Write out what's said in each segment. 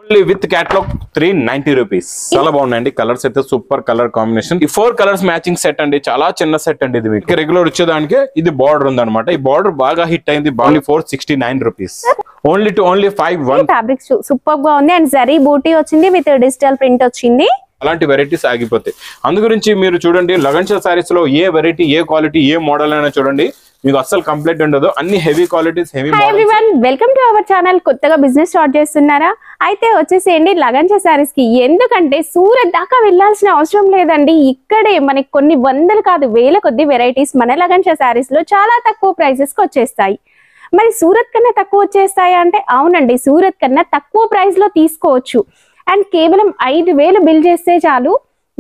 Only with catalogue 390 rupees. చాలా బాగున్నాయండి. Colours అయితే సూపర్ కలర్ కాంబినేషన్. ఈ 4 కలర్స్ మ్యాచింగ్ సెట్ అండి. చాలా చిన్న సెట్ అండి. ఇది మీకు రెగ్యులర్ వచ్చేదానికి ఇది బార్డర్ ఉంది అనమాట. ఈ బార్డర్ బాగా హిట్ అయింది. Only 469 rupees. Only 51 fabric super గా ఉంది. అండ్ జరీ బూటీ వచ్చింది విత్ డిజిటల్ ప్రింట్ వచ్చింది. అలాంటి వెరైటీస్ ఆగిపోతాయి. అందు గురించి మీరు చూడండి, లగన్షా సారీస్ లో ఏ వెరైటీ, ఏ క్వాలిటీ, ఏ మోడల్ అయినా చూడండి, మీకు అస్సలు కంప్లీట్ ఉండదు. అన్ని heavy qualities, heavy models. Everyone, welcome to our channel. కొత్తగా బిజినెస్ స్టార్ట్ చేస్తున్నారా? అయితే వచ్చేసేయండి లగన్షా సారీస్ కి. ఎందుకంటే సూరత్ దాకా వెళ్లాల్సిన అవసరం లేదండి. ఇక్కడే మనకి కొన్ని వందలు కాదు వేల కొద్ది వెరైటీస్ మన లగన్షా సారీస్ లో చాలా తక్కువ ప్రైసెస్ కి వచ్చేస్తాయి. మరి సూరత్ కన్నా తక్కువ వచ్చేస్తాయా అంటే అవునండి, సూరత్ కన్నా తక్కువ ప్రైస్ లో తీసుకోవచ్చు. అండ్ కేవలం 5,000 బిల్ చేస్తే చాలు,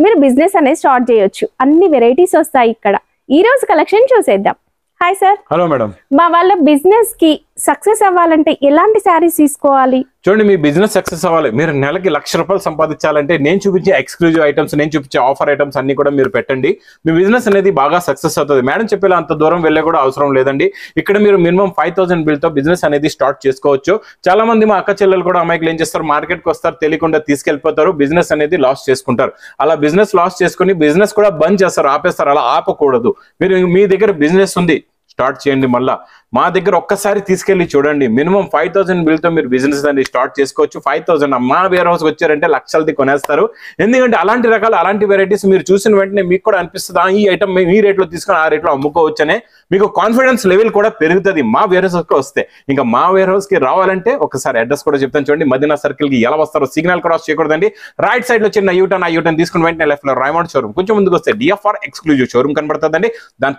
మీరు బిజినెస్ అనేది స్టార్ట్ చేయొచ్చు. అన్ని వెరైటీస్ వస్తాయి ఇక్కడ. ఈ రోజు కలెక్షన్ చూసేద్దాం. Hi sir. Hello madam. మా వాళ్ళ బిజినెస్ కి సక్సెస్ అవ్వాలంటే ఎలాంటి శారీస్ తీసుకోవాలి? చూడండి, మీ బిజినెస్ సక్సెస్ అవ్వాలి, మీరు నెలకి ₹1,00,000 సంపాదించాలంటే నేను చూపించే ఎక్స్క్లూజివ్ ఐటమ్స్, నేను చూపించే ఆఫర్ ఐటమ్స్ అన్ని కూడా మీరు పెట్టండి. మీ బిజినెస్ అనేది బాగా సక్సెస్ అవుతుంది. మేడం చెప్పేలా అంత దూరం వెళ్ళే కూడా అవసరం లేదండి. ఇక్కడ మీరు మినిమం 5,000 బిల్ తో బిజినెస్ అనేది స్టార్ట్ చేసుకోవచ్చు. చాలా మంది మా అక్క చెల్లెలు కూడా అమ్మాయిలు ఏం చేస్తారు, మార్కెట్ కి వస్తారు, తెలియకుండా తీసుకెళ్లిపోతారు, బిజినెస్ అనేది లాస్ చేసుకుంటారు. అలా బిజినెస్ లాస్ చేసుకుని బిజినెస్ కూడా బంద్ చేస్తారు, ఆపేస్తారు. అలా ఆపకూడదు. మీరు మీ దగ్గర బిజినెస్ ఉంది, స్టార్ట్ చేయండి. మళ్ళా మా దగ్గర ఒక్కసారి తీసుకెళ్లి చూడండి. మినిమం 5,000 బిల్ తో మీరు బిజినెస్ అనేది స్టార్ట్ చేసుకోవచ్చు. 5,000 మా వేర్ హౌస్ వచ్చారంటే లక్షలది కొనేస్తారు. ఎందుకంటే అలాంటి రకాల అలాంటి వెరైటీస్ మీరు చూసిన వెంటనే మీకు కూడా అనిపిస్తుంది, ఈ ఐటమ్ మీ రేట్లో తీసుకొని ఆ రేట్లో అమ్ముకోవచ్చనే మీకు కాన్ఫిడెన్స్ లెవెల్ కూడా పెరుగుతుంది మా వేర్ హౌస్ కి వస్తే. ఇంకా మా వేర్ హౌస్ కి రావాలంటే ఒకసారి అడ్రస్ కూడా చెప్తాను చూడండి. మదీనా సర్కిల్ కి ఎలా వస్తారో సిగ్నల్ క్రాస్ చేయకూడదండి. రైట్ సైడ్ లో చిన్న యూటర్న్, ఆ యూటర్న్ తీసుకుని వెంటనే లెఫ్ట్ లో రైమండ్ షోరూమ్, కొంచెం ముందుకు వస్తే డిఎఫ్ఆర్ ఎక్స్క్లూజివ్ షోరూమ్ కనబడుతుందండి. దాని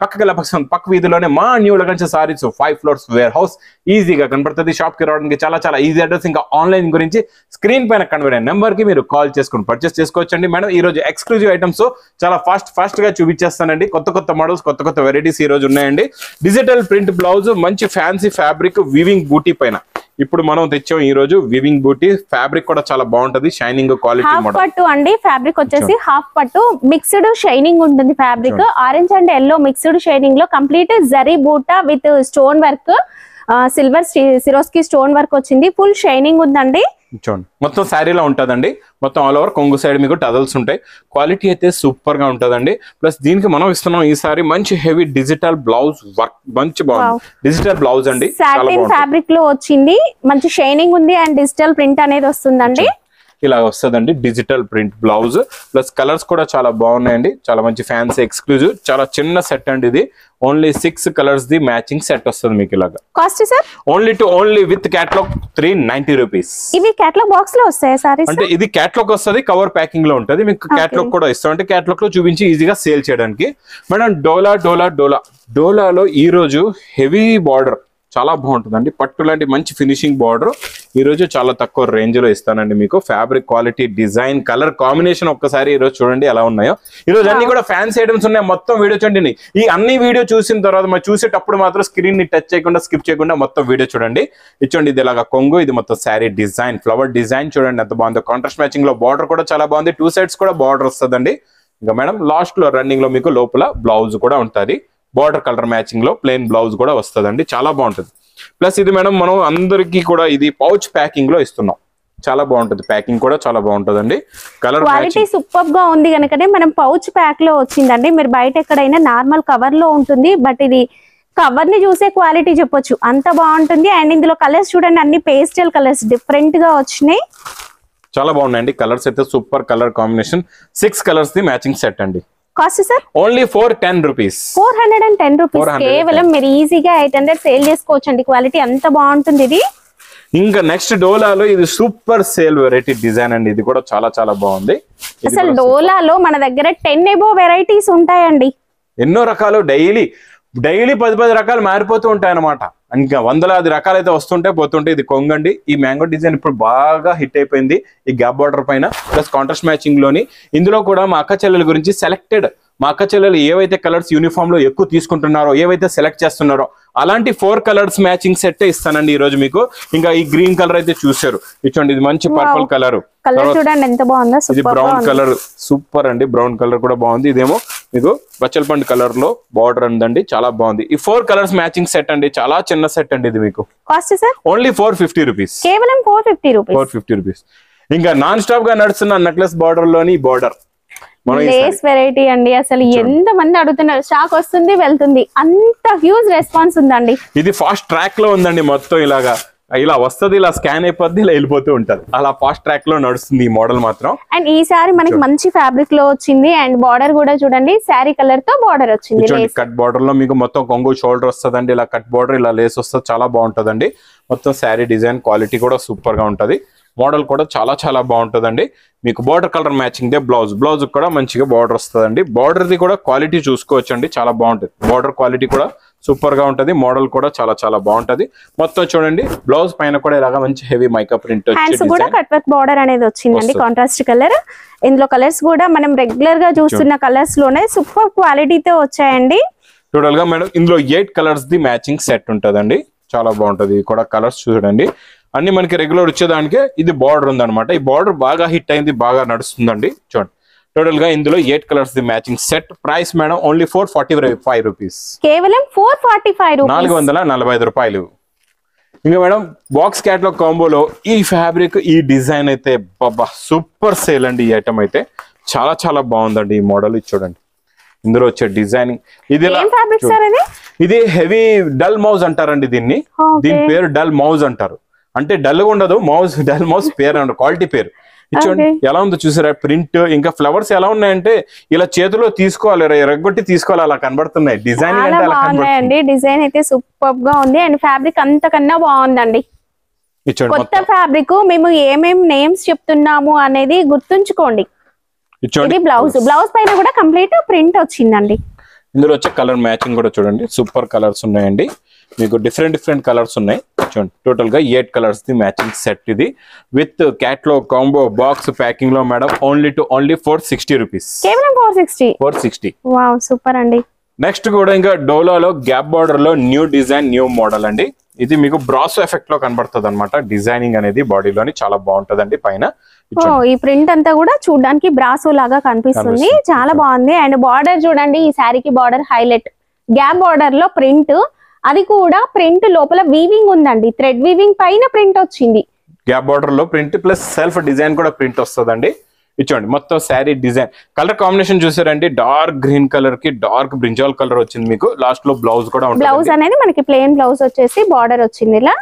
పక్క వీధిలోనే మా new Lagansha sarees 5 floors warehouse ఈజీగా కనబడుతుంది. షాప్ కి రావడానికి చాలా ఈజీ అడ్రస్. ఇంకా ఆన్లైన్ గురించి స్క్రీన్ పైన కనబడే నెంబర్ కి మీరు కాల్ చేసుకుని పర్చేస్ చేసుకోవచ్చండి. మేడం ఈ రోజు ఎక్స్క్లూజివ్ ఐటమ్స్ చాలా ఫాస్ట్ గా చూపించేస్తానండి. కొత్త మోడల్స్, కొత్త వెరైటీస్ ఈ రోజు ఉన్నాయండి. డిజిటల్ ప్రింట్ బ్లౌజ్, మంచి ఫ్యాన్సీ ఫ్యాబ్రిక్, వివింగ్ బూటీ పైన ఇప్పుడు మనం తెచ్చాం ఈ రోజు వివింగ్ బూటీ. ఫ్యాబ్రిక్ కూడా చాలా బాగుంటది, షైనింగ్ క్వాలిటీ మోడల్. పట్టు అండి. ఫ్యాబ్రిక్ వచ్చేసి హాఫ్ పట్టు, మిక్స్డ్ షైనింగ్ ఉంటుంది. Fabric orange and yellow mixed shining లో కంప్లీట్ జరీ బూటా with stone work, silver Swarovski stone work వచ్చింది. ఫుల్ షైనింగ్ ఉందండి. చూడండి, మొత్తం శారీలో ఉంటదండి. మొత్తం ఆల్ ఓవర్ కొంగు సైడ్ మీకు టజల్స్ ఉంటాయి. క్వాలిటీ అయితే సూపర్ గా ఉంటదండి. ప్లస్ దీనికి మనం ఇస్తున్నాం ఈసారి మంచి హెవీ డిజిటల్ బ్లౌజ్ వర్క్, మంచి బాగుంది డిజిటల్ బ్లౌజ్ అండి. సాటిన్ ఫ్యాబ్రిక్ లో వచ్చింది, మంచి షైనింగ్ ఉంది అండ్ డిజిటల్ ప్రింట్ అనేది వస్తుందండి. ఇలా వస్తుందండి digital print blouse. Plus colours కూడా చాలా బాగున్నాయండి. చాలా మంచి ఫ్యాన్సీ ఎక్స్క్లూజివ్, చాలా చిన్న సెట్ అండి. ఇది only 6 colours the matching set వస్తుంది మీకు. ఇలాగా cost sir only with catalogue 390 rupees. ఇవి క్యాటలాగ్ బాక్స్ లో వస్తాయి సారీస్ అంటే ఇది క్యాటలాగ్ వస్తుంది, కవర్ ప్యాకింగ్ లో ఉంటుంది. మీకు క్యాటలాగ్ కూడా ఇస్తాం, అంటే క్యాటలాగ్ లో చూపించి ఈజీగా సేల్ చేయడానికి. మేడం డోలాలో ఈ రోజు హెవీ బార్డర్ చాలా బాగుంటుందండి. పట్టు లాంటి మంచి ఫినిషింగ్ బార్డర్ ఈ రోజు చాలా తక్కువ రేంజ్ లో ఇస్తానండి మీకు. Fabric quality, design, colour combination ఒక్కసారి ఈ రోజు చూడండి ఎలా ఉన్నాయో. ఈ రోజు అన్ని కూడా ఫ్యాన్సీ ఐటమ్స్ ఉన్నాయి. మొత్తం వీడియో చూడండి. ఈ అన్ని వీడియో చూసిన తర్వాత మరి చూసేటప్పుడు మాత్రం స్క్రీన్ ని టచ్ చేయకుండా, స్కిప్ చేయకుండా మొత్తం వీడియో చూడండి. ఇచ్చండి, ఇది ఇలాగా కొంగు, ఇది మొత్తం శారీ డిజైన్, ఫ్లవర్ డిజైన్ చూడండి ఎంత బాగుందో. కాంట్రాస్ట్ మ్యాచింగ్ లో బార్డర్ కూడా చాలా బాగుంది. 2 సైడ్స్ కూడా బార్డర్ వస్తుందండి. ఇంకా మేడం లాస్ట్ లో రన్నింగ్ లో మీకు లోపల బ్లౌజ్ కూడా ఉంటుంది. బార్డర్ కలర్ మ్యాచింగ్ లో ప్లెయిన్ బ్లౌజ్ కూడా వస్తుందండి. చాలా బాగుంటుంది. ప్లస్ ఇది మేడం మనం అందరికి కూడా ఇది పౌచ్ ప్యాకింగ్ లో ఇస్తున్నాం. చాలా బాగుంటుంది, ప్యాకింగ్ కూడా చాలా బాగుంటుందండి. కలర్ క్వాలిటీ సూపర్ గా ఉంది కనుకనే మనం పౌచ్ ప్యాక్ లో వచ్చిందండి. మీరు బయట ఎక్కడైనా నార్మల్ కవర్ లో ఉంటుంది, బట్ ఇది కవర్ ని చూసే క్వాలిటీ చెప్పొచ్చు, అంత బాగుంటుంది. అండ్ ఇందులో కలర్స్ చూడండి, అన్ని పేస్టల్ కలర్స్ డిఫరెంట్ గా వచ్చినాయి. చాలా బాగున్నాయండి. కలర్స్ అయితే super colour combination. 6 colours the matching set అండి. Cost sir only 410 rupees. 410 rupees. కేవలం మీరు ఈజీగా 800 సేల్ చేసుకోవచ్చు అండి. క్వాలిటీ అంత బాగుంటుంది ఇది. ఇంకా నెక్స్ట్ డోలాలో ఇది సూపర్ సేల్ వెరైటీ డిజైన్ అండి. ఇది కూడా చాలా బాగుంది. అసలు డోలాలో మన దగ్గర 10 అబోవ్ వెరైటీస్ ఉంటాయండి. ఎన్నో రకాలు డైలీ 10 రకాలు మారిపోతూ ఉంటాయి అనమాట. ఇంకా వందలాది రకాలైతే వస్తుంటే పోతుంటే. ఇది కొంగండి. ఈ మ్యాంగో డిజైన్ ఇప్పుడు బాగా హిట్ అయిపోయింది ఈ గ్యాప్ బార్డర్ పైన, ప్లస్ కాంట్రాస్ట్ మ్యాచింగ్ లోని. ఇందులో కూడా మా అక్క చెల్లెల గురించి సెలెక్టెడ్, మా అక్క చెల్లెలు ఏవైతే కలర్స్ యూనిఫామ్ లో ఎక్కువ తీసుకుంటున్నారో, ఏవైతే సెలెక్ట్ చేస్తున్నారో అలాంటి 4 కలర్స్ మ్యాచింగ్ సెట్ ఇస్తానండి ఈ రోజు మీకు. ఇంకా ఈ గ్రీన్ కలర్ అయితే చూసారు, ఇచ్చండి, ఇది మంచి పర్పుల్ కలర్. చూడండి ఎంత బాగుందో. ఇది బ్రౌన్ కలర్, సూపర్ అండి. బ్రౌన్ కలర్ కూడా బాగుంది. ఇదేమో మీకు బచ్చల్ పండు కలర్ లో బార్డర్ ఉందండి, చాలా బాగుంది. ఈ 4 కలర్స్ మ్యాచింగ్ సెట్ అండి, చాలా చిన్న సెట్ అండి. ఇది మీకు కాస్ట్ సార్ ఓన్లీ 450 రూపీస్. కేవలం 450 రూపీస్. 450 రూపీస్. ఇంకా నాన్ స్టాప్ గా నడుస్తున్న నెక్లెస్ బార్డర్ లోని బార్డర్ లేస్ వెరైటీ అండి. అసలు ఎంత మంది అడుగుతున్నారు, స్టాక్ వస్తుంది వెళ్తుంది, అంత హ్యూజ్ రెస్పాన్స్ ఉందండి. ఇది ఫాస్ట్ ట్రాక్ లో ఉందండి. మొత్తం ఇలాగా ఇలా వస్తుంది, ఇలా స్కాన్ అయిపోద్ది, ఇలా వెళ్ళిపోతూ ఉంటది. అలా ఫాస్ట్ ట్రాక్ లో నడుస్తుంది ఈ మోడల్ మాత్రం. అండ్ ఈసారి మనకి మంచి ఫ్యాబ్రిక్ లో వచ్చింది. అండ్ బార్డర్ కూడా చూడండి, శారీ కలర్ తో బార్డర్ వచ్చింది. కట్ బార్డర్ లో మీకు మొత్తం కొంగు షోల్డర్ వస్తుందండి. ఇలా కట్ బార్డర్, ఇలా లేస్ వస్తుంది, చాలా బాగుంటదండి. మొత్తం శారీ డిజైన్ క్వాలిటీ కూడా సూపర్ గా ఉంటది. మోడల్ కూడా చాలా చాలా బాగుంటదండి. మీకు border colour matching they blouse కూడా మంచిగా బార్డర్ వస్తుందండి. బార్డర్ ది కూడా క్వాలిటీ చూసుకోవచ్చు అండి, చాలా బాగుంటది. బార్డర్ క్వాలిటీ కూడా సూపర్ గా ఉంటది. మోడల్ కూడా చాలా చాలా బాగుంటది. మొత్తం చూడండి, బ్లౌజ్ పైన కూడా ఇలాగా మంచి హెవీ మైకా ప్రింట్ హ్యాండ్స్ కూడా కట్ వర్క్ బార్డర్ అనేది వచ్చిందండి, కాంట్రాస్ట్ కలర్. ఇందులో కలర్స్ కూడా మనం రెగ్యులర్ గా చూస్తున్న కలర్స్ లోనే సూపర్ క్వాలిటీతో వచ్చాయండి. టోటల్ గా మేడం ఇందులో 8 కలర్స్ ది మ్యాచింగ్ సెట్ ఉంటదండి. చాలా బాగుంటది. కూడా కలర్స్ చూడండి, అన్ని మనకి రెగ్యులర్ వచ్చేదానికే ఇది బార్డర్ ఉందన్నమాట. ఈ బార్డర్ బాగా హిట్ అయింది, బాగా నడుస్తుందండి. చూడండి, టోటల్ గా ఇందులో 8 colours the matching set. Price madam only 445 rupees, కేవలం 445 445 రూపాయలు. ఇంకా మేడం బాక్స్ క్యాట్లాగ్ కాంబోలో ఈ ఫ్యాబ్రిక్, ఈ డిజైన్ అయితే బాబా సూపర్ సేల్ అండి. ఈ ఐటమ్ అయితే చాలా చాలా బాగుందండి. ఈ మోడల్ ఇది చూడండి, ఇందులో వచ్చే డిజైనింగ్ ఇది హెవీ డల్ మౌజ్ అంటారండి దీన్ని. దీని పేరు డల్ మౌజ్ అంటారు. అంటే డల్ గా ఉండదు, మౌజ్ డల్ మౌజ్ పేరు అంటారు, క్వాలిటీ పేరు. చూడండి ఎలా ఉందో చూసారా ప్రింట్. ఇంకా ఫ్లవర్స్ ఎలా ఉన్నాయంటే ఇలా చేతిలో తీసుకోవాలి, ఎరగొట్టి తీసుకోవాలి, అలా కనబడుతున్నాయి. డిజైన్ డిజైన్ అయితే సూపర్ గా ఉంది. అండ్ ఫ్యాబ్రిక్ అంతకన్నా బాగుందండి. కొత్త ఫ్యాబ్రిక్, మేము ఏమేం నేమ్స్ చెప్తున్నాము అనేది గుర్తుంచుకోండి. ఇది బ్లౌజ్ పైన కూడా కంప్లీట్ ప్రింట్ వచ్చిందండి. ఇందులో వచ్చే కలర్ మ్యాచింగ్ కూడా చూడండి, సూపర్ కలర్స్ ఉన్నాయండి. మీకు డిఫరెంట్ కలర్స్ ఉన్నాయి. చూడండి, టోటల్ గా 8 కలర్స్ ది మ్యాచింగ్ సెట్ ఇది with catalogue combo box packing లో మేడం ఓన్లీ 460 రూపీస్, కేవలం 460. వావ్ సూపర్ అండి. నెక్స్ట్ కూడా ఇంకా డోలాలో గ్యాప్ బార్డర్ లో న్యూ డిజైన్, న్యూ మోడల్ అండి. ఇది మీకు బ్రాసో ఎఫెక్ట్ లో కనబడుతుంది అనమాట. డిజైనింగ్ అనేది బాడీలోని చాలా బాగుంటదండి. పైన ఈ ప్రింట్ అంతా కూడా చూడడానికి బ్రాసో లాగా కనిపిస్తుంది, చాలా బాగుంది. అండ్ బార్డర్ చూడండి, ఈ శారీకి బార్డర్ హైలైట్. గ్యాప్ బార్డర్ లో ప్రింట్, అది కూడా ప్రింట్ లోపల వీవింగ్ ఉందండి. థ్రెడ్ వీవింగ్ పైన ప్రింట్ వచ్చింది. గ్యాప్ బార్డర్ లో ప్రింట్ ప్లస్ సెల్ఫ్ డిజైన్ కూడా ప్రింట్ వస్తుందండి. ఇచ్చోండి మొత్తం శారీ డిజైన్. కలర్ కాంబినేషన్ చూసారండి, డార్క్ గ్రీన్ కలర్ కి డార్క్ బ్రింజాల్ కలర్ వచ్చింది. మీకు లాస్ట్ లో బ్లౌజ్ కూడా ఉంటుంది. బ్లౌజ్ అనేది మనకి ప్లెయిన్ బ్లౌజ్ వచ్చేసి బార్డర్ వచ్చింది ఇలా.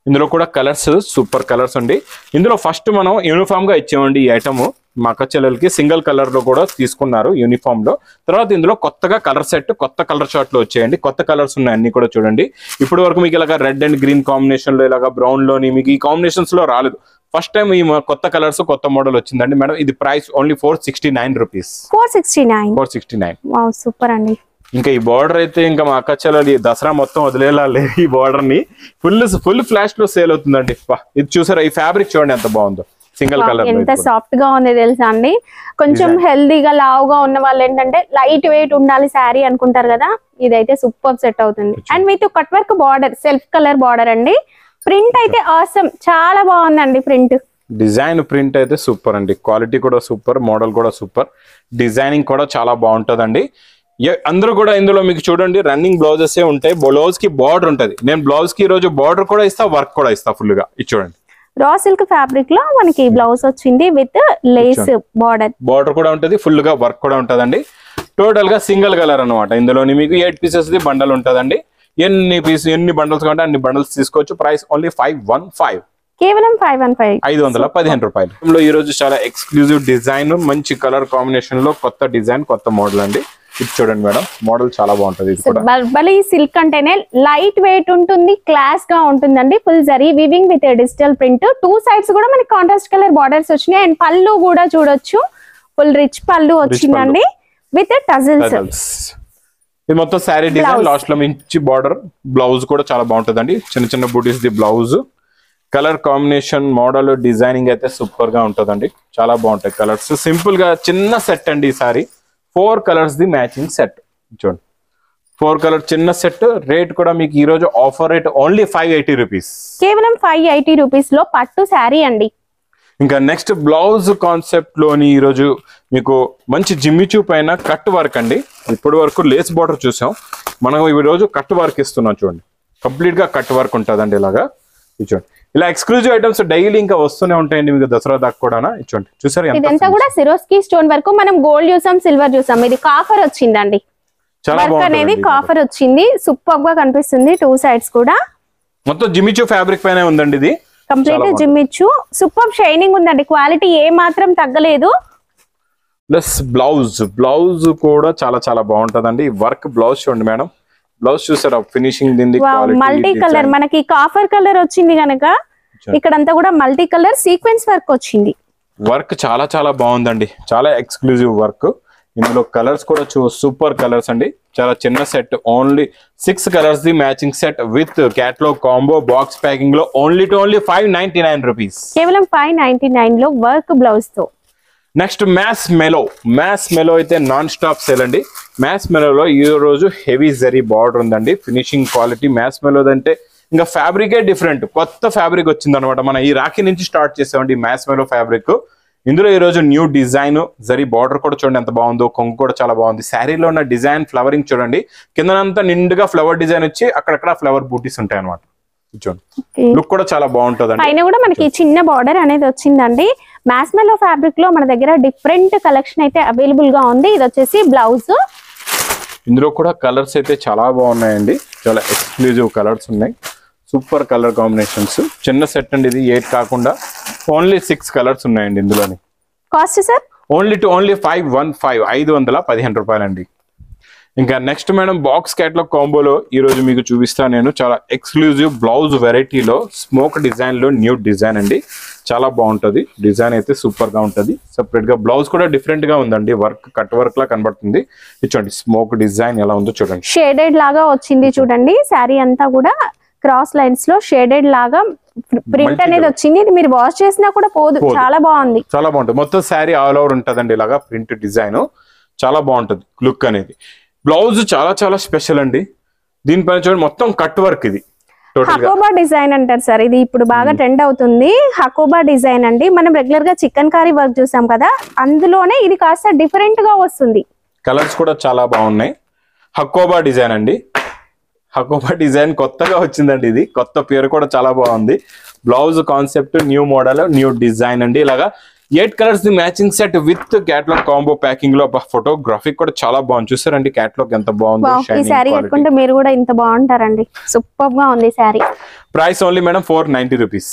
ఇందులో కూడా కలర్స్ సూపర్ కలర్స్ అండి. ఇందులో ఫస్ట్ మనం యూనిఫామ్ గా ఇచ్చామండి ఈ ఐటమ్. మా అక్క చెల్లెలకి సింగిల్ కలర్ లో కూడా తీసుకున్నారు యూనిఫామ్ లో. తర్వాత ఇందులో కొత్తగా కలర్ సెట్, కొత్త కలర్ చార్ట్ లో వచ్చాయండి. కొత్త కలర్స్ ఉన్నాయి అన్ని కూడా చూడండి. ఇప్పటి వరకు మీకు ఇలాగా రెడ్ అండ్ గ్రీన్ కాంబినేషన్ లో, ఇలాగా బ్రౌన్ లోని మీకు ఈ కాంబినేషన్స్ లో రాలేదు. ఫస్ట్ టైం ఈ కొత్త కలర్స్, కొత్త మోడల్ వచ్చిందండి మేడం. ఇది ప్రైస్ ఓన్లీ 469 రూపీస్. 469. సూపర్ అండి. ఇంకా ఈ బార్డర్ అయితే ఇంకా మా అక్క చెల్లెలు దసరా మొత్తం వదిలేలా లేదు. ఈ బార్డర్ ని ఫుల్ ఫ్లాష్ లో సేల్ అవుతుందండి. ఇది చూసారా, ఈ ఫ్యాబ్రిక్ చూడండి ఎంత బాగుందో. సింగిల్ కలర్ ఎంత సాఫ్ట్ గా ఉంది తెలుసా అండి. కొంచెం హెల్దీగా లావుగా ఉన్న వాళ్ళు ఏంటంటే లైట్ వెయిట్ ఉండాలి శారీ అనుకుంటారు కదా, ఇదైతే సూపర్ సెట్ అవుతుంది. And with cut work border, self colour border అండి. ప్రింట్ అయితే ఆసమ్, చాలా బాగుందండి ప్రింట్. డిజైన్ ప్రింట్ అయితే సూపర్ అండి. క్వాలిటీ కూడా సూపర్, మోడల్ కూడా సూపర్, డిజైనింగ్ కూడా చాలా బాగుంటదండి. అందరూ కూడా ఇందులో మీకు చూడండి రన్నింగ్ బ్లౌజెస్ ఉంటాయి. బ్లౌజ్ కి బార్డర్ ఉంటది. నేను బ్లౌజ్ కి ఈ రోజు బార్డర్ కూడా ఇస్తా, వర్క్ కూడా ఇస్తా ఫుల్ గా. ఇది చూడండి, రా సిల్క్ ఫ్యాబ్రిక్ లో మనకి బ్లౌజ్ వచ్చింది విత్ లేస్ బార్డర్ కూడా ఉంటది, ఫుల్ గా వర్క్ కూడా ఉంటదండి. టోటల్ గా సింగిల్ కలర్ అనమాట. ఇందులోని మీకు 8 పీసెస్ ది బండల్ ఉంటదండి. ఎన్ని బండల్స్ కావాలంటే అన్ని బండల్స్ తీసుకోవచ్చు. ప్రైస్ ఓన్లీ 515, కేవలం 515 రూపాయలు. ఈ రోజు చాలా ఎక్స్క్లూజివ్ డిజైన్, మంచి కలర్ కాంబినేషన్ లో కొత్త డిజైన్, కొత్త మోడల్ అండి. ఇది చూడండి మేడం, మోడల్ చాలా బాగుంటది. బర్బలి సిల్క్ అంటేనే లైట్ వెయిట్ ఉంటుంది, క్లాస్ గా ఉంటుందండి. Full zari weaving with digital print. 2 sides కూడా మనకి కాంట్రాస్ట్ కలర్ బార్డర్స్ వచ్చినాయి. అండ్ పళ్ళు కూడా చూడొచ్చు, ఫుల్ రిచ్ పళ్ళు వచ్చిందండి విత్ టజిల్స్. ఇది మొత్తం శారీ డిజైన్. లాస్ట్ లో మంచి బార్డర్, బ్లౌజ్ కూడా చాలా బాగుంటదండి. చిన్న చిన్న బూటీస్ the blouse. Colour combination, model, designing అయితే సూపర్ గా ఉంటదండి. చాలా బాగుంటాయి కలర్స్. సింపుల్ గా చిన్న సెట్ అండి ఈ sorry. 4 colours the matching set. చూడండి, 4 కలర్ చిన్న సెట్. రేట్ కూడా మీకు ఈ రోజు ఆఫర్ రేట్ ఓన్లీ 580 రూపీస్, కేవలం 580 రూపీస్ లో పట్టు శారీ అండి. ఇంకా నెక్స్ట్ బ్లౌజ్ కాన్సెప్ట్ లోని ఈ రోజు మీకు మంచి జిమ్మిచూ పైన కట్ వర్క్ అండి. ఇప్పటి వరకు లేస్ బార్డర్ చూసాం, మనం ఈ రోజు కట్ వర్క్ ఇస్తున్నాం. చూడండి, కంప్లీట్ గా కట్ వర్క్ ఉంటుందండి. ఇలాగా చూడండి, ఇలా ఎక్స్క్లూజివ్ ఐటమ్స్ డైలీ ఇంకా వస్తూనే ఉంటాయండి మీకు దసరా దాకా కూడా. ఇచ్చోండి చూసారు ఇదంతా కూడా సిరోస్కి స్టోన్ వర్క్. మనం గోల్డ్ చూసాం, సిల్వర్ చూసాం, ఇది కాఫర్ వచ్చిందండి. వర్క్ అనేది కాఫర్ వచ్చింది, సూపర్ గా కనిపిస్తుంది టూ సైడ్స్ కూడా. మొత్తం జిమిచూ ఫ్యాబ్రిక్ పైన ఉందండి ఇది, కంప్లీట్ జిమిచూ. సూపర్ షైనింగ్ ఉందండి, క్వాలిటీ ఏ మాత్రం తగ్గలేదు. ప్లస్ బ్లౌజ్ కూడా చాలా చాలా బాగుంటదండి. వర్క్ బ్లౌజ్ చూడండి మేడం, బ్లౌజ్ చూసారా ఫినిషింగ్ దీని మల్టీ కలర్, మనకి కాఫర్ కలర్ వచ్చింది కనుక ఇక్కడంతా కూడా మల్టీ కలర్ సీక్వెన్స్ వర్క్ వచ్చింది. వర్క్ చాలా చాలా బాగుందండి, చాలా ఎక్స్క్లూజివ్ వర్క్. ఇందులో కలర్స్ కూడా సూపర్ కలర్స్ అండి. చాలా చిన్న set, only 6 colours the matching set with catalogue combo box packing లో ఓన్లీ 599 రూపీస్, కేవలం 599 లో వర్క్ బ్లౌజ్ తో. నెక్స్ట్ మ్యాస్ మెలో అయితే నాన్ స్టాప్ సేల్ అండి. మ్యాస్ మెలోలో ఈ రోజు హెవీ జరీ బార్డర్ ఉందండి. ఫినిషింగ్ క్వాలిటీ మ్యాస్ మెలో అంటే ఇంకా ఫ్యాబ్రికే డిఫరెంట్, కొత్త ఫ్యాబ్రిక్ వచ్చింది అనమాట. మనం ఈ రాఖీ నుంచి స్టార్ట్ చేసామండి మ్యాస్ మెలో ఫ్యాబ్రిక్. ఇందులో ఈ రోజు న్యూ డిజైన్, జరీ బార్డర్ కూడా చూడండి ఎంత బాగుందో, కొంగు కూడా చాలా బాగుంది. శారీలో ఉన్న డిజైన్ ఫ్లవరింగ్ చూడండి, కిందనంతా నిండుగా ఫ్లవర్ డిజైన్ వచ్చి అక్కడక్కడ ఫ్లవర్ బూటీస్ ఉంటాయి అనమాట. లుక్ కూడా చాలా బాగుంటుంది. పైన కూడా మనకి చిన్న బార్డర్ అనేది వచ్చిందండి. మ్యాస్ మెలో ఫ్యాబ్రిక్ లో మన దగ్గర డిఫరెంట్ కలెక్షన్ అయితే అవైలబుల్ గా ఉంది. ఇది వచ్చేసి బ్లౌజ్. ఇందులో కూడా కలర్స్ అయితే చాలా బాగున్నాయండి, చాలా ఎక్స్క్లూజివ్ కలర్స్ ఉన్నాయి. Super colour combinations. చిన్న సెట్ అండి ఇది, 8 కాకుండా ఓన్లీ 6 కలర్స్ ఉన్నాయండి ఇందులోని. కాస్ట్ సార్ ఓన్లీ 515 రూపాయలండి. ఇంకా నెక్స్ట్ మేడం బాక్స్ క్యాటలాగ్ కాంబోలో ఈ రోజు మీకు చూపిస్తాను నేను చాలా ఎక్స్క్లూజివ్ బ్లౌజ్ వెరైటీలో స్మోక్ డిజైన్ లో న్యూ డిజైన్ అండి. చాలా బాగుంటది డిజైన్ అయితే, సూపర్ గా ఉంటది. సెపరేట్ గా బ్లౌజ్ కూడా డిఫరెంట్ గా ఉందండి, వర్క్ కట్ వర్క్ లా కనబడుతుంది. ఇచ్చండి స్మోక్ డిజైన్ ఎలా ఉందో చూడండి, షేడెడ్ లాగా వచ్చింది చూడండి. శారీ అంతా కూడా క్రాస్ లైన్స్ లో షేడెడ్ లాగా ప్రింట్ అనేది వచ్చింది. ఇది మీరు వాష్ చేసినా కూడా పోదు, చాలా బాగుంది. చాలా బాగుంటుంది. మొత్తం శారీ ఆల్ ఓవర్ ఉంటదండి ఇలాగా ప్రింట్ డిజైన్, చాలా బాగుంటది లుక్ అనేది. బ్లౌజ్ చాలా చాలా స్పెషల్ అండి. దీనిపైన చూడండి మొత్తం కట్ వర్క్, ఇది హకోబా డిజైన్ అంటారు సార్. ఇది ఇప్పుడు బాగా ట్రెండ్ అవుతుంది. హకోబా డిజైన్ అండి. మనం రెగ్యులర్ గా చికెన్ కర్రీ వర్క్ చూసాం కదా, అందులోనే ఇది కాస్త డిఫరెంట్ గా వస్తుంది. కలర్స్ కూడా చాలా బాగున్నాయి. హకోబా డిజైన్ అండి, హకోబా డిజైన్ కొత్తగా వచ్చిందండి. ఇది కొత్త పేరు కూడా చాలా బాగుంది. Blouse concept new model new design అండి. ఇలాగా 8 colours the matching set with catalogue combo packing లో. ఫోటోగ్రాఫిక్ కూడా చాలా బాగుంది, చూసారండి క్యాటలాగ్ ఎంత బాగుంది. ఈ శారీ కట్టుకుంటే మీరు కూడా ఇంత బాగుంటారండి, సూపర్ గా ఉంది sari. Price only madam 490 rupees.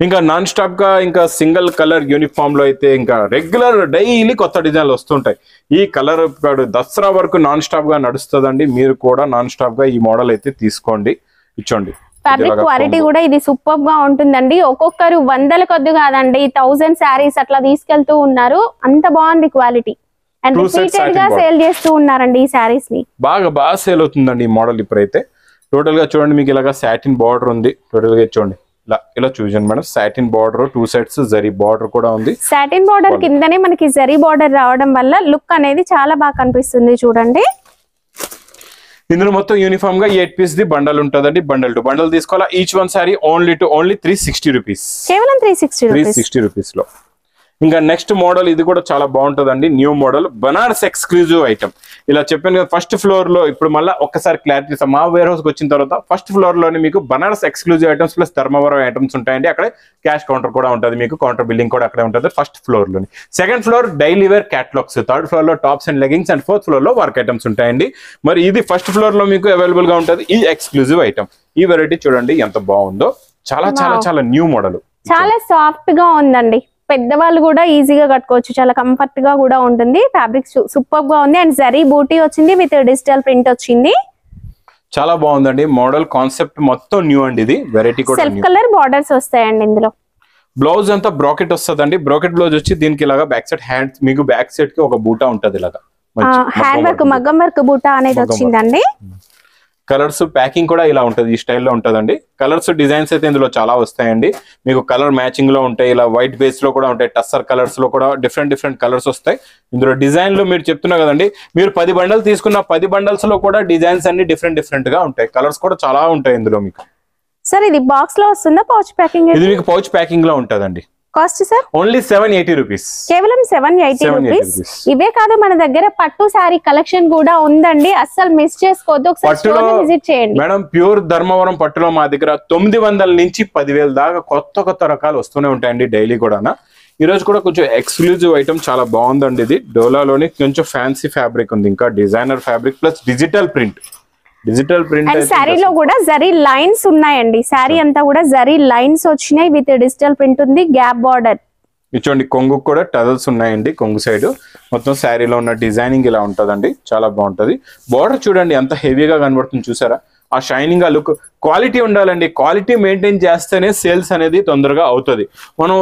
ఇంకా నాన్ స్టాప్ గా ఇంకా సింగిల్ కలర్ యూనిఫామ్ లో అయితే ఇంకా రెగ్యులర్ డైలీ కొత్త డిజైన్లు వస్తుంటాయి. ఈ కలర్ దసరా వరకు నాన్ స్టాప్ గా నడుస్తుందండి. మీరు కూడా నాన్ స్టాప్ గా ఈ మోడల్ అయితే తీసుకోండి. ఇచ్చోండి ఫ్యాబ్రిక్ క్వాలిటీ కూడా ఇది సూపర్ గా ఉంటుందండి. ఒక్కొక్కరు 100 కొద్ది కాదండి 1000 శారీస్ అట్లా తీసుకెళ్తూ ఉన్నారు, అంత బాగుంది క్వాలిటీ. అండ్ రిపీటెడ్ గా సేల్ చేస్తూ ఉన్నారండి ఈ శారీస్ ని. బాగా సేల్ అవుతుందండి ఈ మోడల్. ఇప్పుడైతే టోటల్ గా చూడండి, మీకు ఇలాగా సాటిన్ బార్డర్ ఉంది. టోటల్ గా చూడండి ఇలా చూడండి madam, satin border 2 sets, zari border కూడా ఉంది. సాటిన్ బార్డర్ కిందనే మనకి జరీ బార్డర్ రావడం వల్ల లుక్ అనేది చాలా బాగా కనిపిస్తుంది చూడండి. ఇందులో మొత్తం యూనిఫామ్ గా 8 పీస్ ది బండల్ ఉంటుందండి. బండల్ టు బండల్ తీసుకోవాలా. Each one sorry only 360 rupees, కేవలం 360 రూపీస్ లో. ఇంకా నెక్స్ట్ మోడల్ ఇది కూడా చాలా బాగుంటుందండి. New model Banaras exclusive item. ఇలా చెప్పాను కదా, ఫస్ట్ ఫ్లోర్ లో ఇప్పుడు మళ్ళీ ఒక్కసారి క్లారిటీ ఇస్తాం. మా వేర్ హౌస్ కి వచ్చిన తర్వాత ఫస్ట్ ఫ్లోర్ లోని మీకు Banaras exclusive items plus Dharmavaram items ఉంటాయండి. అక్కడే క్యాష్ కౌంటర్ కూడా ఉంటుంది, మీకు కౌంటర్ బిల్లింగ్ కూడా అక్కడే ఉంటుంది ఫస్ట్ ఫ్లోర్ లోని. Second floor daily wear catalogues, third floor లో tops and leggings, and fourth floor లో వర్క్ ఐటమ్స్ ఉంటాయండి. మరి ఇది ఫస్ట్ ఫ్లోర్ లో మీకు అవైలబుల్ గా ఉంటుంది ఈ ఎక్స్క్లూజివ్ ఐటమ్. ఈ వెరైటీ చూడండి ఎంత బాగుందో, చాలా చాలా చాలా న్యూ మోడల్, చాలా సాఫ్ట్ గా ఉందండి. పెద్దవాళ్ళు కూడా ఈజీగా కట్టుకోవచ్చు, చాలా కంఫర్ట్ గా కూడా ఉంటుంది. ఫ్యాబ్రిక్ సూపర్ గా ఉంది. అండ్ జరీ బూటీ వచ్చింది విత్ డిజిటల్ ప్రింట్ వచ్చింది, చాలా బాగుందండి. మోడల్ కాన్సెప్ట్ మొత్తం న్యూ అండి. ఇది వెరైటీ కూడా సెల్ఫ్ కలర్ బార్డర్స్ వస్తాయండి ఇందులో. బ్లౌజ్ అంతా బ్రాకెట్ వస్తుందండి. బ్రాకెట్ బ్లౌజ్ వచ్చి దీనికి ఇలాగా బ్యాక్ సైడ్ హ్యాండ్, మీకు బ్యాక్ సైడ్ కి ఒక బూటా ఉంటది ఇలాగా, హ్యాండ్ వర్క్ మగ్గం వర్క్ బూటా అనేది వచ్చిందండి. కలర్స్ ప్యాకింగ్ కూడా ఇలా ఉంటది, ఈ స్టైల్లో ఉంటదండి. కలర్స్ డిజైన్స్ అయితే ఇందులో చాలా వస్తాయండి. మీకు కలర్ మ్యాచింగ్ లో ఉంటాయి, ఇలా వైట్ బేస్ లో కూడా ఉంటాయి, టస్సర్ కలర్స్ లో కూడా డిఫరెంట్ కలర్స్ వస్తాయి. ఇందులో డిజైన్లు మీరు చెప్తున్నా కదండి, మీరు 10 బండల్ తీసుకున్న 10 బండల్స్ లో కూడా డిజైన్స్ అన్ని డిఫరెంట్ గా ఉంటాయి. కలర్స్ కూడా చాలా ఉంటాయి ఇందులో మీకు. సార్ ఇది బాక్స్ లో వస్తుందా పౌచ్ ప్యాకింగ్? ఇది మీకు పౌచ్ ప్యాకింగ్ లో ఉంటదండి. కాస్ట్ సార్ ఓన్లీ 780 రూపీస్, కేవలం 780 రూపీస్. ఇవే కాదు మన దగ్గర పట్టు శారీ కలెక్షన్ కూడా ఉందండి, అస్సలు మిస్ చేసుకోవద్దు, ఒకసారి స్టోర్ ని విజిట్ చేయండి. మేడం ప్యూర్ ధర్మవరం పట్టులో మా దగ్గర 900 నుంచి 10,000 దాకా కొత్త రకాలు వస్తూనే ఉంటాయండి డైలీ కూడా. ఈ రోజు కూడా కొంచెం ఎక్స్క్లూజివ్ ఐటమ్ చాలా బాగుందండి. ఇది డోలాలోని కొంచెం ఫ్యాన్సీ ఫ్యాబ్రిక్ ఉంది, ఇంకా designer fabric plus digital print. And శారీలో కూడా జరీ లైన్స్ ఉన్నాయండి, శారీ అంతా కూడా జరీ లైన్స్ వచ్చినాయి విత్ డిజిటల్ ప్రింట్ ఉంది, గ్యాప్ బార్డర్. చూడండి కొంగు కూడా టజల్స్ ఉన్నాయండి, కొంగు సైడ్ మొత్తం శారీలో ఉన్న డిజైనింగ్ ఇలా ఉంటదండి, చాలా బాగుంటది. బార్డర్ చూడండి ఎంత హెవీగా కనబడుతుంది చూసారా, ఆ షైనింగ్, ఆ లుక్. క్వాలిటీ ఉండాలండి, క్వాలిటీ మెయింటైన్ చేస్తేనే సేల్స్ అనేది తొందరగా అవుతుంది. మనం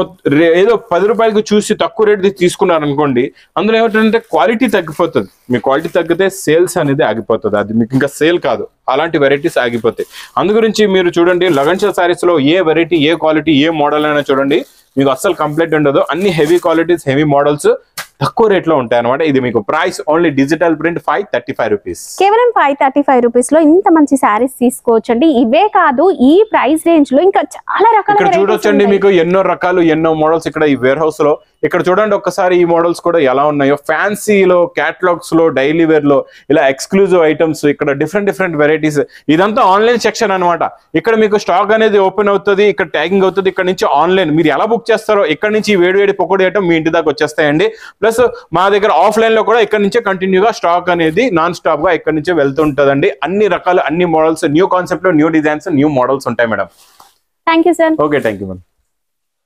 ఏదో 10 రూపాయలకి చూసి తక్కువ రేట్ తీసుకున్నారనుకోండి, అందులో ఏమిటంటే క్వాలిటీ తగ్గిపోతుంది. మీ క్వాలిటీ తగ్గితే సేల్స్ అనేది ఆగిపోతుంది, అది మీకు ఇంకా సేల్ కాదు, అలాంటి వెరైటీస్ ఆగిపోతాయి. అందు గురించి మీరు చూడండి లగన్ శారీస్ లో ఏ వెరైటీ, ఏ క్వాలిటీ, ఏ మోడల్ అయినా చూడండి మీకు అస్సలు కంప్లైంట్ ఉండదు. అన్ని హెవీ క్వాలిటీస్, హెవీ మోడల్స్ తక్కువ రేట్ లో ఉంటాయి అనమాట. ఇది మీకు price only digital print 535 rupees, కేవలం 535 రూపీస్ లో ఇంత మంచి శారీస్ తీసుకోవచ్చు అండి. ఇవే కాదు ఈ ప్రైస్ రేంజ్ లో ఇంకా చాలా రకాల ఇక్కడ చూడొచ్చండి మీకు ఎన్నో రకాలు, ఎన్నో మోడల్స్ ఇక్కడ ఈ వేర్ హౌస్ లో. ఇక్కడ చూడండి ఒక్కసారి ఈ మోడల్స్ కూడా ఎలా ఉన్నాయో, ఫ్యాన్సీలో, క్యాటలాగ్స్ లో, డైలీ వేర్ లో ఇలా ఎక్స్క్లూజివ్ ఐటమ్స్, ఇక్కడ డిఫరెంట్ వెరైటీస్. ఇదంతా ఆన్లైన్ సెక్షన్ అనమాట. ఇక్కడ మీకు స్టాక్ అనేది ఓపెన్ అవుతుంది, ఇక్కడ ట్యాగింగ్ అవుతుంది, ఇక్కడ నుంచి ఆన్లైన్ మీరు ఎలా బుక్ చేస్తారో ఇక్కడ నుంచి వేడి పకోడీ ఐటమ్ మీ ఇంటి దాకా వచ్చేస్తాయండి. ప్లస్ మా దగ్గర ఆఫ్లైన్ లో కూడా ఇక్కడ నుంచే కంటిన్యూగా స్టాక్ అనేది నాన్ స్టాప్ గా ఇక్కడ నుంచే వెళ్తుంటదండి. అన్ని రకాలు, అన్ని మోడల్స్, న్యూ కాన్సెప్ట్ లో న్యూ డిజైన్స్, న్యూ మోడల్స్ ఉంటాయి madam. Thank you sir. Okay, thank you madam.